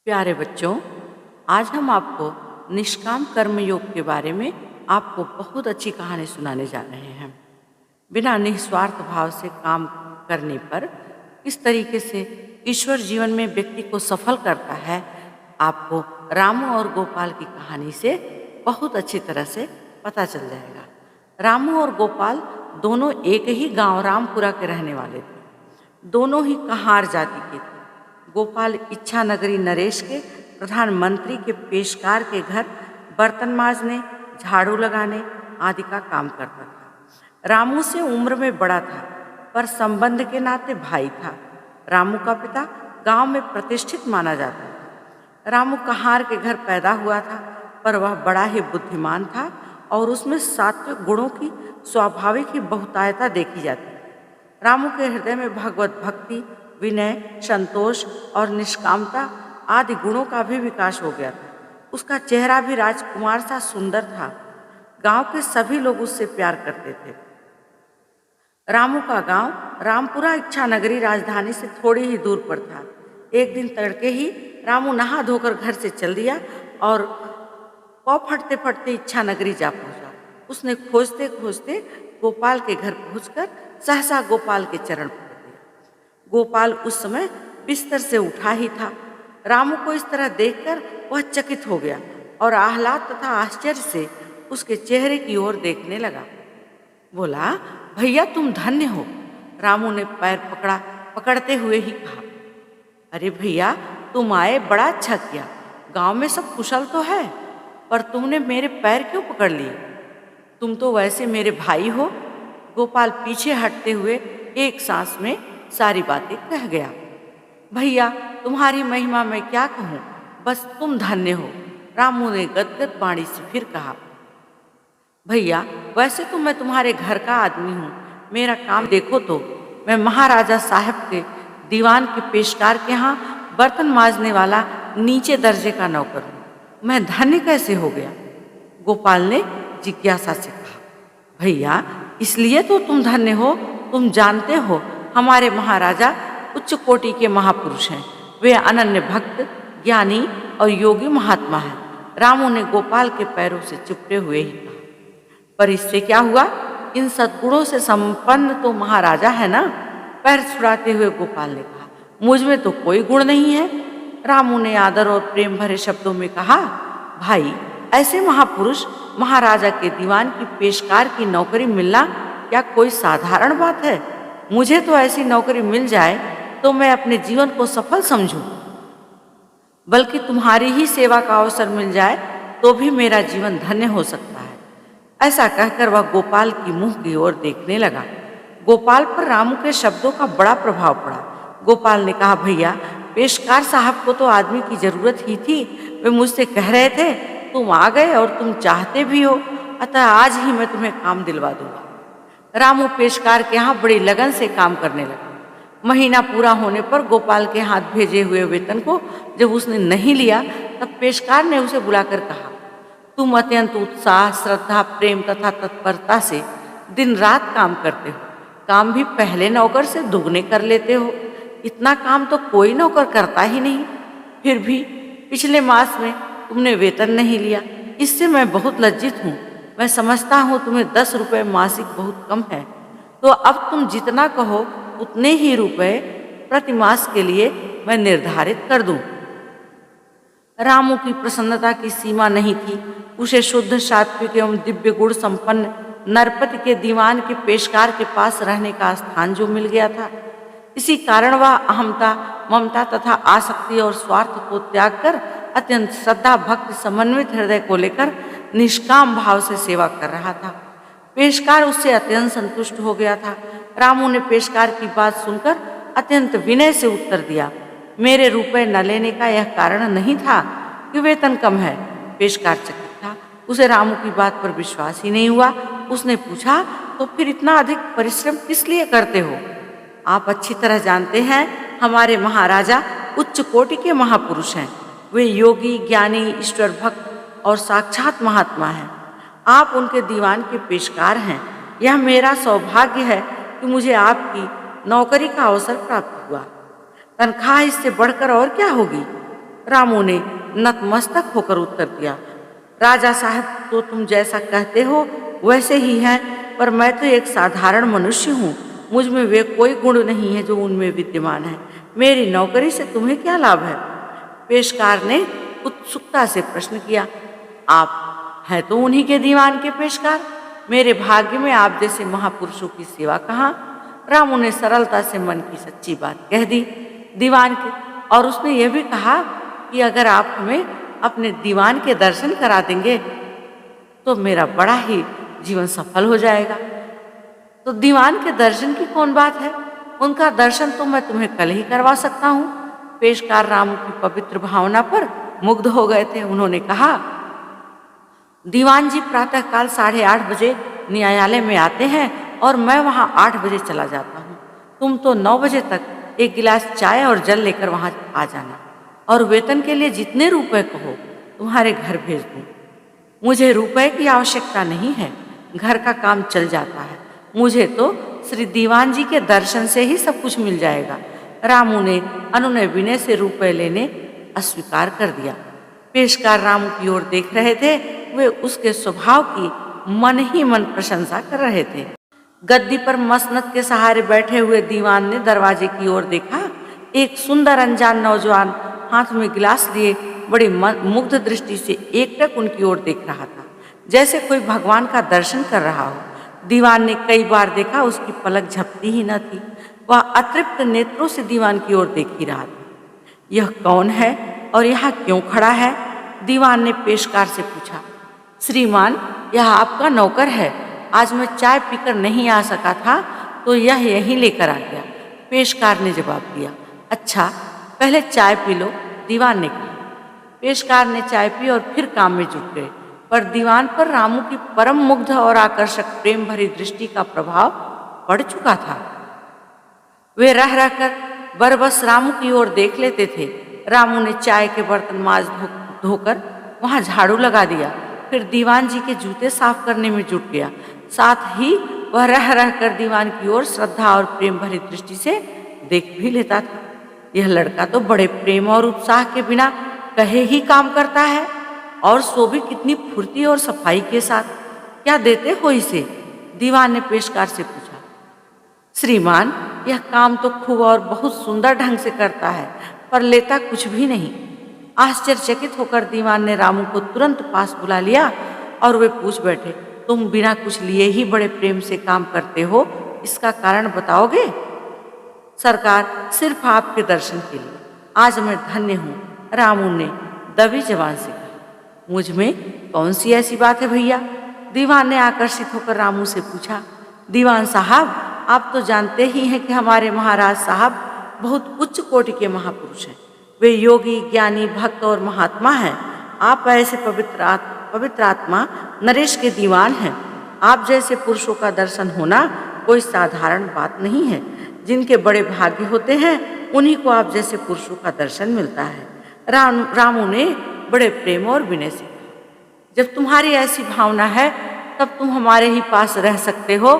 प्यारे बच्चों, आज हम आपको निष्काम कर्म योग के बारे में आपको बहुत अच्छी कहानी सुनाने जा रहे हैं। बिना निस्वार्थ भाव से काम करने पर किस तरीके से ईश्वर जीवन में व्यक्ति को सफल करता है, आपको रामू और गोपाल की कहानी से बहुत अच्छी तरह से पता चल जाएगा। रामू और गोपाल दोनों एक ही गांव रामपुरा के रहने वाले थे। दोनों ही कहार जाति के थे। गोपाल इच्छा नगरी नरेश के प्रधानमंत्री के पेशकार के घर बर्तन मांजने, झाड़ू लगाने आदि का काम करता था। रामू से उम्र में बड़ा था, पर संबंध के नाते भाई था। रामू का पिता गांव में प्रतिष्ठित माना जाता था। रामू कहार के घर पैदा हुआ था, पर वह बड़ा ही बुद्धिमान था और उसमें सात्विक गुणों की स्वाभाविक ही बहुतायता देखी जाती। रामू के हृदय में भगवत भक्ति, विनय, संतोष और निष्कामता आदि गुणों का भी विकास हो गया था। उसका चेहरा भी राजकुमार सा सुंदर था। गांव के सभी लोग उससे प्यार करते थे। रामू का गांव रामपुरा इच्छा नगरी राजधानी से थोड़ी ही दूर पर था। एक दिन तड़के ही रामू नहा धोकर घर से चल दिया और पौ फटते फटते इच्छा नगरी जा पहुंचा। उसने खोजते खोजते गोपाल के घर पहुंचकर सहसा गोपाल के चरण पकड़ दिया। गोपाल उस समय बिस्तर से उठा ही था। रामू को इस तरह देखकर वह चकित हो गया और आह्लाद तथा आश्चर्य से उसके चेहरे की ओर देखने लगा। बोला, भैया तुम धन्य हो। रामू ने पैर पकड़ते हुए ही कहा, अरे भैया तुम आए, बड़ा अच्छा किया। गांव में सब कुशल तो है, पर तुमने मेरे पैर क्यों पकड़ लिए? तुम तो वैसे मेरे भाई हो। गोपाल पीछे हटते हुए एक सांस में सारी बातें कह गया। भैया तुम्हारी महिमा मैं क्या कहूँ, बस तुम धन्य हो। रामू ने गदगद वाणी से फिर कहा, भैया वैसे तो मैं तुम्हारे घर का आदमी हूँ। मेरा काम देखो तो मैं महाराजा साहब के दीवान के पेशकार के यहाँ बर्तन मांजने वाला नीचे दर्जे का नौकर हूँ। मैं धन्य कैसे हो गया? गोपाल ने जिज्ञासा से कहा, भैया इसलिए तो तुम धन्य हो। तुम जानते हो हमारे महाराजा उच्च कोटि के महापुरुष हैं। वे अनन्य भक्त, ज्ञानी और योगी महात्मा हैं। रामू ने गोपाल के पैरों से चिपटे हुए ही कहा, पर इससे क्या हुआ? इन सद्गुणों से संपन्न तो महाराजा है ना? पैर छुड़ाते हुए गोपाल ने कहा, मुझ में तो कोई गुण नहीं है। रामू ने आदर और प्रेम भरे शब्दों में कहा, भाई ऐसे महापुरुष महाराजा के दीवान की पेशकार की नौकरी मिलना क्या कोई साधारण बात है? मुझे तो ऐसी नौकरी मिल जाए तो मैं अपने जीवन को सफल समझूं, बल्कि तुम्हारी ही सेवा का अवसर मिल जाए तो भी मेरा जीवन धन्य हो सकता है। ऐसा कहकर वह गोपाल की मुंह की ओर देखने लगा। गोपाल पर रामू के शब्दों का बड़ा प्रभाव पड़ा। गोपाल ने कहा, भैया पेशकार साहब को तो आदमी की जरूरत ही थी। वे मुझसे कह रहे थे तुम आ गए और तुम चाहते भी हो, अतः आज ही मैं तुम्हें काम दिलवा दूंगा। रामू पेशकार के यहाँ बड़ी लगन से काम करने लगा। महीना पूरा होने पर गोपाल के हाथ भेजे हुए वेतन को जब उसने नहीं लिया, तब पेशकार ने उसे बुलाकर कहा, तुम अत्यंत उत्साह, श्रद्धा, प्रेम तथा तत्परता से दिन रात काम करते हो। काम भी पहले नौकर से दुगने कर लेते हो। इतना काम तो कोई नौकर करता ही नहीं। फिर भी पिछले मास में तुमने वेतन नहीं लिया। इससे मैं बहुत लज्जित हूँ। मैं समझता हूँ तुम्हें 10 रुपये मासिक बहुत कम है, तो अब तुम जितना कहो उतने ही रुपए प्रति मास के लिए मैं निर्धारित कर दूं। रामू की प्रसन्नता की सीमा नहीं थी। उसे शुद्ध, सात्विक एवं दिव्य गुण संपन्न नरपति के दीवान के पेशकार के पास रहने का स्थान जो मिल गया था, इसी कारण वह अहमता, ममता तथा आसक्ति और स्वार्थ को त्याग कर अत्यंत श्रद्धा, भक्ति, समन्वित हृदय को लेकर निष्काम भाव से सेवा कर रहा था। पेशकार उससे अत्यंत संतुष्ट हो गया था। रामू ने पेशकार की बात सुनकर अत्यंत विनय से उत्तर दिया, मेरे रुपए न लेने का यह कारण नहीं था कि वेतन कम है। पेशकार चकित था। उसे रामू की बात पर विश्वास ही नहीं हुआ। उसने पूछा, तो फिर इतना अधिक परिश्रम किस लिए करते हो? आप अच्छी तरह जानते हैं हमारे महाराजा उच्च कोटि के महापुरुष हैं। वे योगी, ज्ञानी, ईश्वर भक्त और साक्षात महात्मा हैं। आप उनके दीवान के पेशकार हैं। यह मेरा सौभाग्य है कि मुझे आपकी नौकरी का अवसर प्राप्त हुआ। तनख्वाह इससे बढ़कर और क्या होगी? रामू ने नतमस्तक होकर उत्तर दिया, राजा साहब, तो तुम जैसा कहते हो वैसे ही हैं, पर मैं तो एक साधारण मनुष्य हूँ। मुझ में वे कोई गुण नहीं है जो उनमें विद्यमान है। मेरी नौकरी से तुम्हें क्या लाभ है? पेशकार ने उत्सुकता से प्रश्न किया, आप हैं तो उन्हीं के दीवान के पेशकार। मेरे भाग्य में आप जैसे महापुरुषों की सेवा कहाँ? रामू ने सरलता से मन की सच्ची बात कह दी दीवान के, और उसने यह भी कहा कि अगर आप हमें अपने दीवान के दर्शन करा देंगे तो मेरा बड़ा ही जीवन सफल हो जाएगा। तो दीवान के दर्शन की कौन बात है? उनका दर्शन तो मैं तुम्हें कल ही करवा सकता हूँ। पेशकार रामू की पवित्र भावना पर मुग्ध हो गए थे। उन्होंने कहा, दीवान जी प्रातःकाल 8:30 बजे न्यायालय में आते हैं और मैं वहाँ 8 बजे चला जाता हूँ। तुम तो 9 बजे तक एक गिलास चाय और जल लेकर वहाँ आ जाना, और वेतन के लिए जितने रुपए कहो तुम्हारे घर भेज दूँ। मुझे रुपए की आवश्यकता नहीं है, घर का काम चल जाता है। मुझे तो श्री दीवान जी के दर्शन से ही सब कुछ मिल जाएगा। रामू ने अनुनय विनय से रुपए लेने अस्वीकार कर दिया। पेशकार रामू की ओर देख रहे थे। वे उसके स्वभाव की मन ही मन प्रशंसा कर रहे थे। गद्दी पर मसनद के सहारे बैठे हुए दीवान ने दरवाजे की ओर देखा। एक सुंदर अनजान नौजवान हाथ में गिलास लिए बड़ी मुग्ध दृष्टि से एकटक उनकी ओर देख रहा था, जैसे कोई भगवान का दर्शन कर रहा हो। दीवान ने कई बार देखा, उसकी पलक झपती ही न थी। वह अतृप्त नेत्रों से दीवान की ओर देख ही रहा था। यह कौन है और यहाँ क्यों खड़ा है? दीवान ने पेशकार से पूछा। श्रीमान, यह आपका नौकर है। आज मैं चाय पीकर नहीं आ सका था तो यह यहीं लेकर आ गया। पेशकार ने जवाब दिया। अच्छा, पहले चाय पी लो, दीवान ने कहा। पेशकार ने चाय पी और फिर काम में जुट गए, पर दीवान पर रामू की परम मुग्ध और आकर्षक प्रेम भरी दृष्टि का प्रभाव पड़ चुका था। वे रह रहकर बरबस रामू की ओर देख लेते थे। रामू ने चाय के बर्तन माज धोकर वहां झाड़ू लगा दिया, फिर दीवान जी के जूते साफ करने में जुट गया। साथ ही वह रह रहकर दीवान की ओर श्रद्धा और प्रेम भरी दृष्टि से देख भी लेता था। यह लड़का तो बड़े प्रेम और उत्साह के बिना कहे ही काम करता है, और सो भी कितनी फुर्ती और सफाई के साथ। क्या देते हो इसे? दीवान ने पेशकार से पूछा। श्रीमान, यह काम तो खूब और बहुत सुंदर ढंग से करता है, पर लेता कुछ भी नहीं। आश्चर्यचकित होकर दीवान ने रामू को तुरंत पास बुला लिया और वे पूछ बैठे, तुम बिना कुछ लिए ही बड़े प्रेम से काम करते हो, इसका कारण बताओगे? सरकार, सिर्फ आपके दर्शन के लिए आज मैं धन्य हूँ, रामू ने दबी जबान से कहा। मुझ में कौन सी ऐसी बात है भैया? दीवान ने आकर्षित होकर रामू से पूछा। दीवान साहब, आप तो जानते ही हैं कि हमारे महाराज साहब बहुत उच्च कोटि के महापुरुष हैं। वे योगी, ज्ञानी, भक्त और महात्मा हैं। आप ऐसे पवित्र आत्मा नरेश के दीवान हैं। आप जैसे पुरुषों का दर्शन होना कोई साधारण बात नहीं है। जिनके बड़े भाग्य होते हैं उन्हीं को आप जैसे पुरुषों का दर्शन मिलता है। रामू ने बड़े प्रेम और विनय से कहा। जब तुम्हारी ऐसी भावना है तब तुम हमारे ही पास रह सकते हो।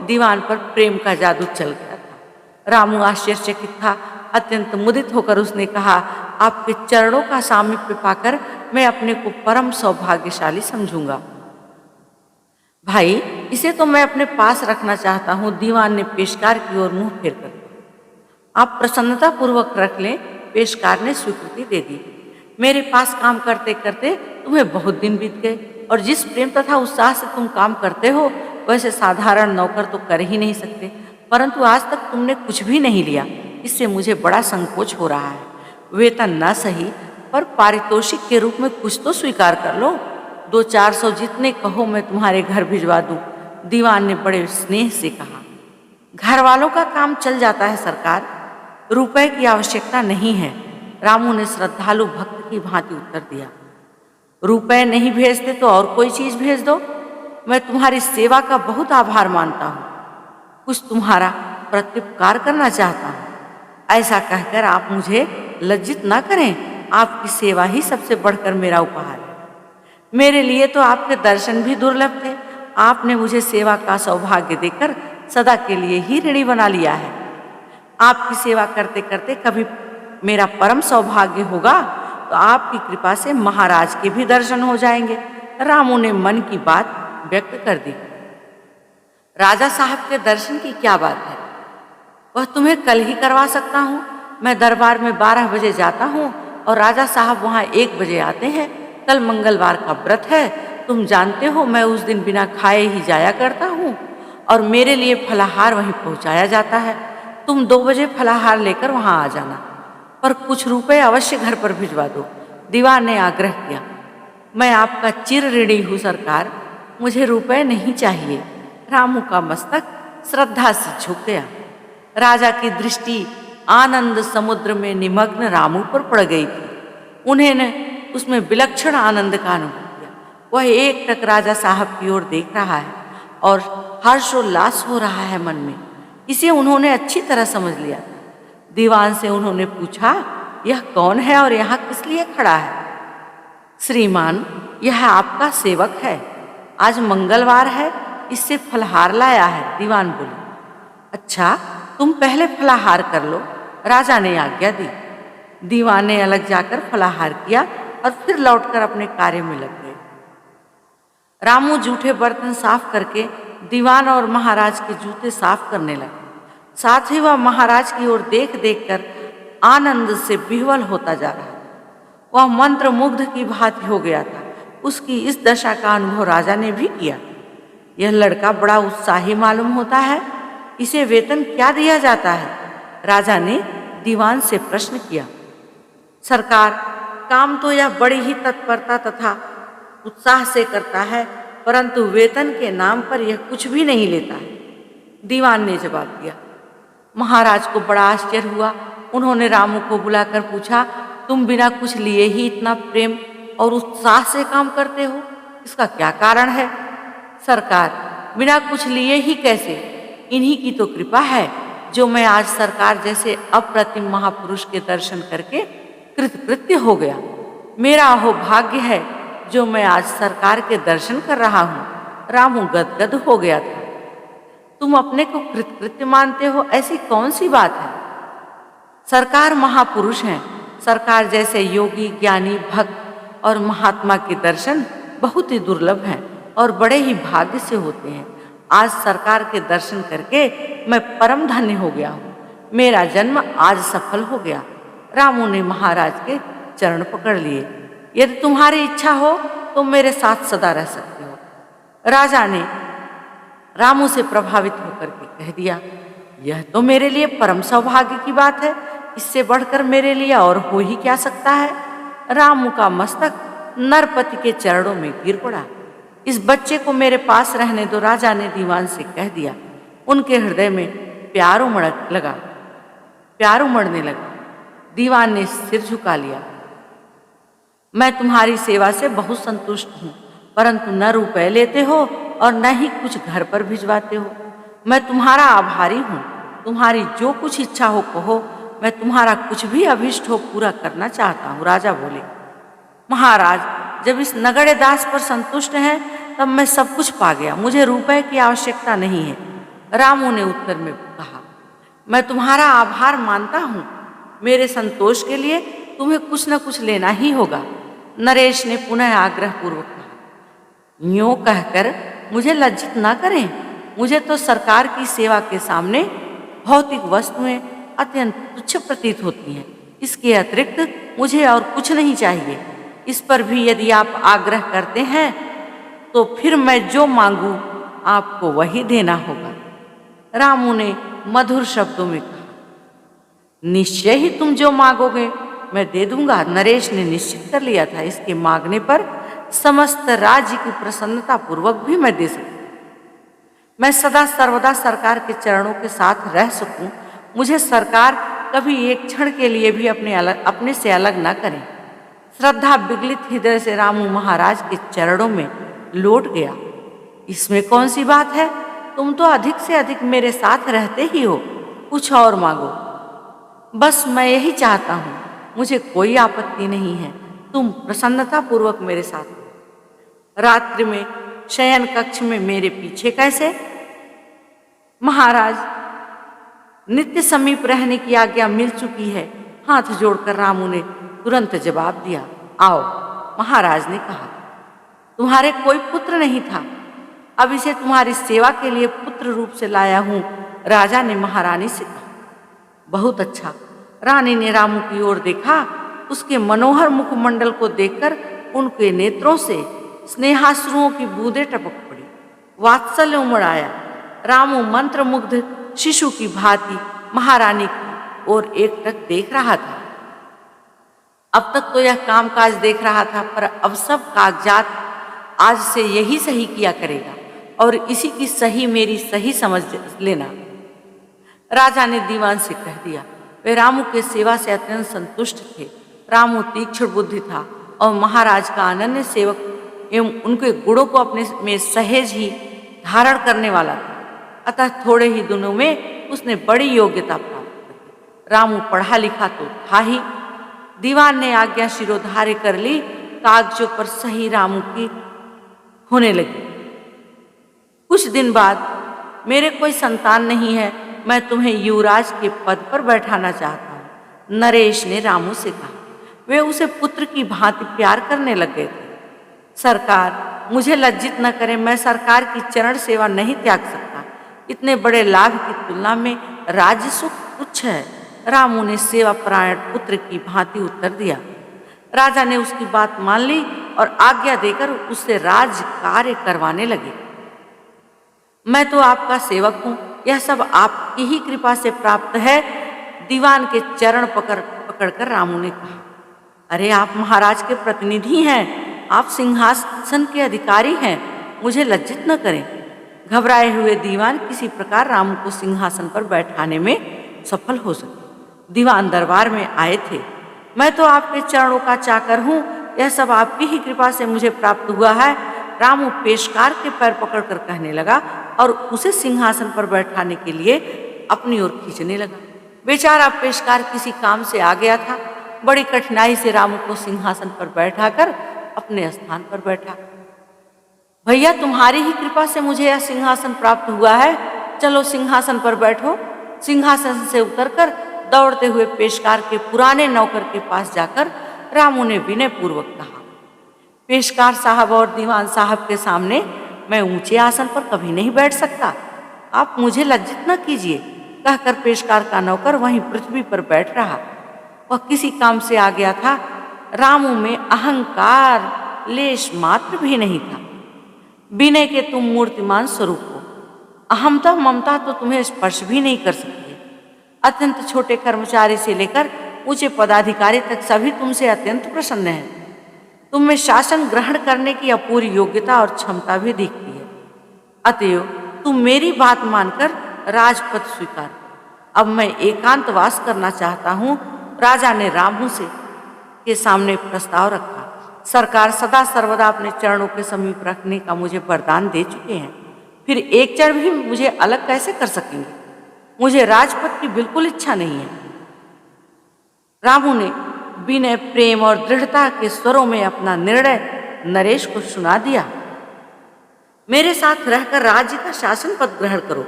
दीवान पर प्रेम का जादू चल गया था। रामू आश्चर्यचकित था। अत्यंत मुदित होकर उसने कहा, आपके चरणों का सामीप्य पाकर मैं अपने को परम सौभाग्यशाली समझूंगा। भाई, इसे तो मैं अपने पास रखना चाहता हूँ। दीवान ने पेशकार की ओर मुंह फेर कर। आप प्रसन्नता पूर्वक रख लें। पेशकार ने स्वीकृति दे दी। मेरे पास काम करते करते तुम्हें बहुत दिन बीत गए, और जिस प्रेम तथा उत्साह से तुम काम करते हो वैसे साधारण नौकर तो कर ही नहीं सकते। परंतु आज तक तुमने कुछ भी नहीं लिया, इससे मुझे बड़ा संकोच हो रहा है। वेतन न सही, पर पारितोषिक के रूप में कुछ तो स्वीकार कर लो। 200-400 जितने कहो मैं तुम्हारे घर भिजवा दूं। दीवान ने बड़े स्नेह से कहा। घर वालों का काम चल जाता है सरकार, रुपए की आवश्यकता नहीं है। रामू ने श्रद्धालु भक्त की भांति उत्तर दिया। रुपए नहीं भेजते तो और कोई चीज भेज दो। मैं तुम्हारी सेवा का बहुत आभार मानता हूँ, कुछ तुम्हारा प्रत्युपकार करना चाहता हूँ। ऐसा कहकर आप मुझे लज्जित न करें। आपकी सेवा ही सबसे बढ़कर मेरा उपहार है। मेरे लिए तो आपके दर्शन भी दुर्लभ थे। आपने मुझे सेवा का सौभाग्य देकर सदा के लिए ही ऋणी बना लिया है। आपकी सेवा करते करते कभी मेरा परम सौभाग्य होगा तो आपकी कृपा से महाराज के भी दर्शन हो जाएंगे। रामू ने मन की बात व्यक्त कर दी। राजा साहब के दर्शन की क्या बात है, वह तुम्हें कल ही करवा सकता हूँ। मैं दरबार में 12 बजे जाता हूँ और राजा साहब वहाँ 1 बजे आते हैं। कल मंगलवार का व्रत है, तुम जानते हो मैं उस दिन बिना खाए ही जाया करता हूँ और मेरे लिए फलाहार वहीं पहुँचाया जाता है। तुम 2 बजे फलाहार लेकर वहाँ आ जाना, पर कुछ रुपए अवश्य घर पर भिजवा दो। दीवान ने आग्रह किया। मैं आपका चिर ऋणी हूँ सरकार, मुझे रुपए नहीं चाहिए। रामू का मस्तक श्रद्धा से झुक गया। राजा की दृष्टि आनंद समुद्र में निमग्न रामू पर पड़ गई थी। उन्होंने उसमें विलक्षण आनंद का अनुभव किया। वह एकटक राजा साहब की ओर देख रहा है और हर्षोल्लास हो रहा है मन में। इसे उन्होंने अच्छी तरह समझ लिया था। दीवान से उन्होंने पूछा, यह कौन है और यहाँ किस लिए खड़ा है? श्रीमान, यह आपका सेवक है, आज मंगलवार है, इससे फलहार लाया है। दीवान बोले। अच्छा, तुम पहले फलाहार कर लो, राजा ने आज्ञा दी। दीवान ने अलग जाकर फलाहार किया और फिर लौटकर अपने कार्य में लग गए। रामू जूठे बर्तन साफ करके दीवान और महाराज के जूते साफ करने लगा। साथ ही वह महाराज की ओर देख देख कर आनंद से विह्वल होता जा रहा था। वह मंत्र मुग्ध की भांति हो गया था। उसकी इस दशा का अनुभव राजा ने भी किया। यह लड़का बड़ा उत्साही मालूम होता है, इसे वेतन क्या दिया जाता है? राजा ने दीवान से प्रश्न किया। सरकार, काम तो यह बड़ी ही तत्परता तथा उत्साह से करता है, परंतु वेतन के नाम पर यह कुछ भी नहीं लेता है। दीवान ने जवाब दिया। महाराज को बड़ा आश्चर्य हुआ। उन्होंने रामू को बुलाकर पूछा, तुम बिना कुछ लिए ही इतना प्रेम और उत्साह से काम करते हो, इसका क्या कारण है? सरकार, बिना कुछ लिए ही कैसे, इन्हीं की तो कृपा है जो मैं आज सरकार जैसे अप्रतिम महापुरुष के दर्शन करके कृतकृत्य हो गया। मेरा अहो भाग्य है जो मैं आज सरकार के दर्शन कर रहा हूँ। रामू गदगद हो गया था। तुम अपने को कृतकृत्य मानते हो, ऐसी कौन सी बात है? सरकार महापुरुष हैं। सरकार जैसे योगी, ज्ञानी, भक्त और महात्मा के दर्शन बहुत ही दुर्लभ हैं और बड़े ही भाग्य से होते हैं। आज सरकार के दर्शन करके मैं परम धन्य हो गया हूँ। मेरा जन्म आज सफल हो गया। रामू ने महाराज के चरण पकड़ लिए। यदि तुम्हारी इच्छा हो तो मेरे साथ सदा रह सकते हो। राजा ने रामू से प्रभावित होकर के कह दिया, यह तो मेरे लिए परम सौभाग्य की बात है, इससे बढ़कर मेरे लिए और हो ही क्या सकता है। रामू का मस्तक नरपति के चरणों में गिर पड़ा। इस बच्चे को मेरे पास रहने दो, राजा ने दीवान से कह दिया। उनके हृदय में प्यार उमड़ने लगा। दीवान ने सिर झुका लिया। मैं तुम्हारी सेवा से बहुत संतुष्ट हूँ, परंतु न रुपए लेते हो और न ही कुछ घर पर भिजवाते हो। मैं तुम्हारा आभारी हूँ। तुम्हारी जो कुछ इच्छा हो कहो, मैं तुम्हारा कुछ भी अभिष्ट हो पूरा करना चाहता हूँ। राजा बोले, महाराज, जब इस नगड़े दास पर संतुष्ट हैं तब मैं सब कुछ पा गया, मुझे रुपए की आवश्यकता नहीं है। रामू ने उत्तर में कहा, मैं तुम्हारा आभार मानता हूँ, मेरे संतोष के लिए तुम्हें कुछ न कुछ लेना ही होगा। नरेश ने पुनः आग्रह पूर्वक कहा। यूं कहकर मुझे लज्जित न करें, मुझे तो सरकार की सेवा के सामने भौतिक वस्तुएं अत्यंत तुच्छ प्रतीत होती हैं। इसके अतिरिक्त मुझे और कुछ नहीं चाहिए। इस पर भी यदि आप आग्रह करते हैं तो फिर मैं जो मांगू आपको वही देना होगा। रामू ने मधुर शब्दों में कहा, निश्चय ही तुम जो मांगोगे मैं दे दूंगा। नरेश ने निश्चित कर लिया था, इसके मांगने पर समस्त राज्य की प्रसन्नता पूर्वक भी मैं दे सकूं। मैं सदा सर्वदा सरकार के चरणों के साथ रह सकूं। मुझे सरकार कभी एक क्षण के लिए भी अपने से अलग न करें। श्रद्धा विगलित हृदय से रामू महाराज के चरणों में लौट गया। इसमें कौन सी बात है, तुम तो अधिक से अधिक मेरे साथ रहते ही हो, कुछ और मांगो। बस मैं यही चाहता हूँ, मुझे कोई आपत्ति नहीं है, तुम प्रसन्नता पूर्वक मेरे साथ हो। रात्रि में शयन कक्ष में मेरे पीछे कैसे? महाराज, नित्य समीप रहने की आज्ञा मिल चुकी है। हाथ जोड़कर रामू ने तुरंत जवाब दिया, आओ। महाराज ने कहा, तुम्हारे कोई पुत्र नहीं था, अब इसे तुम्हारी सेवा के लिए पुत्र रूप से लाया हूं। राजा ने महारानी से कहा। बहुत अच्छा। रानी ने रामू की ओर देखा। उसके मनोहर मुखमंडल को देखकर उनके नेत्रों से स्नेहाश्रुओं की बूंदें टपक पड़ी। वात्सल्य उमड़ आया। रामू मंत्रमुग्ध शिशु की भांति महारानी की ओर एकटक देख रहा था। अब तक तो यह कामकाज देख रहा था, पर अब सब कागजात आज से यही सही किया करेगा और इसी की सही मेरी सही समझ लेना। राजा ने दीवान से कह दिया। वे रामू के सेवा से अत्यंत संतुष्ट थे। रामू तीक्ष्ण बुद्धि था और महाराज का अनन्य सेवक एवं उनके गुणों को अपने में सहेज ही धारण करने वाला था। अतः थोड़े ही दिनों में उसने बड़ी योग्यता प्राप्त की। रामू पढ़ा लिखा तो था ही। दीवान ने आज्ञा शिरोधार्य कर ली। कागजों पर सही रामू की होने लगी। कुछ दिन बाद, मेरे कोई संतान नहीं है, मैं तुम्हें युवराज के पद पर बैठाना चाहता हूं, नरेश ने रामू से कहा। वे उसे पुत्र की भांति प्यार करने लग गए थे। सरकार, मुझे लज्जित न करें, मैं सरकार की चरण सेवा नहीं त्याग सकता। इतने बड़े लाभ की तुलना में राज्य सुख तुच्छ है। रामू ने सेवापरायण पुत्र की भांति उत्तर दिया। राजा ने उसकी बात मान ली और आज्ञा देकर उससे राज कार्य करवाने लगे। मैं तो आपका सेवक हूं, यह सब आपकी ही कृपा से प्राप्त है। दीवान के चरण पकड़कर रामू ने कहा, अरे आप महाराज के प्रतिनिधि हैं, आप सिंहासन के अधिकारी हैं, मुझे लज्जित न करें। घबराए हुए दीवान किसी प्रकार रामू को सिंहासन पर बैठाने में सफल हो सके। दीवान दरबार में आए थे। मैं तो आपके चरणों का चाकर हूं, यह सब आपकी ही कृपा से मुझे प्राप्त हुआ है। रामू पेशकार के पैर पकड़कर कहने लगा और उसे सिंहासन पर बैठाने के लिए अपनी ओर खींचने लगा। बेचारा पेशकार किसी काम से आ गया था। बड़ी कठिनाई से रामू को सिंहासन पर बैठाकर अपने स्थान पर बैठा। भैया, तुम्हारी ही कृपा से मुझे यह सिंहासन प्राप्त हुआ है, चलो सिंहासन पर बैठो। सिंहासन से उतरकर दौड़ते हुए पेशकार के पुराने नौकर के पास जाकर रामू ने विनय पूर्वक कहा, पेशकार साहब और दीवान साहब के सामने मैं ऊंचे आसन पर कभी नहीं बैठ सकता, आप मुझे लज्जित न कीजिए। कहकर पेशकार का नौकर वहीं पृथ्वी पर बैठ रहा। वह किसी काम से आ गया था। रामू में अहंकार लेश मात्र भी नहीं था। विनय के तुम मूर्तिमान स्वरूप हो, अहमता ममता तो तुम्हें स्पर्श भी नहीं कर सकती। अत्यंत छोटे कर्मचारी से लेकर ऊंचे पदाधिकारी तक सभी तुमसे अत्यंत प्रसन्न हैं। तुम में शासन ग्रहण करने की अपूरी योग्यता और क्षमता भी दिखती है। अतएव तुम मेरी बात मानकर राजपद स्वीकार। अब मैं एकांतवास करना चाहता हूँ। राजा ने रामू से के सामने प्रस्ताव रखा। सरकार सदा सर्वदा अपने चरणों के समीप रखने का मुझे वरदान दे चुके हैं, फिर एक क्षण भी मुझे अलग कैसे कर सकेंगे? मुझे राजपद की बिल्कुल इच्छा नहीं है। रामू ने विनय, प्रेम और दृढ़ता के स्वरों में अपना निर्णय नरेश को सुना दिया। मेरे साथ रहकर राज्य का शासन पद ग्रहण करो।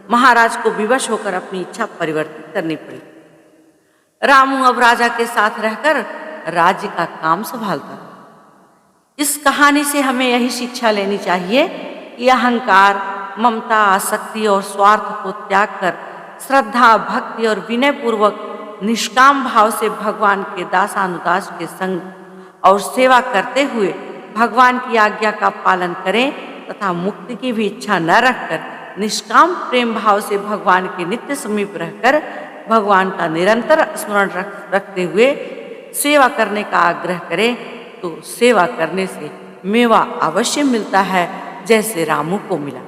महाराज को विवश होकर अपनी इच्छा परिवर्तित करनी पड़ी। रामू अब राजा के साथ रहकर राज्य का काम संभालता। इस कहानी से हमें यही शिक्षा लेनी चाहिए कि अहंकार, ममता, आसक्ति और स्वार्थ को त्याग कर श्रद्धा, भक्ति और विनय पूर्वक निष्काम भाव से भगवान के दासानुदास के संग और सेवा करते हुए भगवान की आज्ञा का पालन करें तथा मुक्ति की भी इच्छा न रखकर निष्काम प्रेम भाव से भगवान के नित्य समीप रहकर भगवान का निरंतर स्मरण रखते हुए सेवा करने का आग्रह करें तो सेवा करने से मेवा अवश्य मिलता है, जैसे रामू को मिला।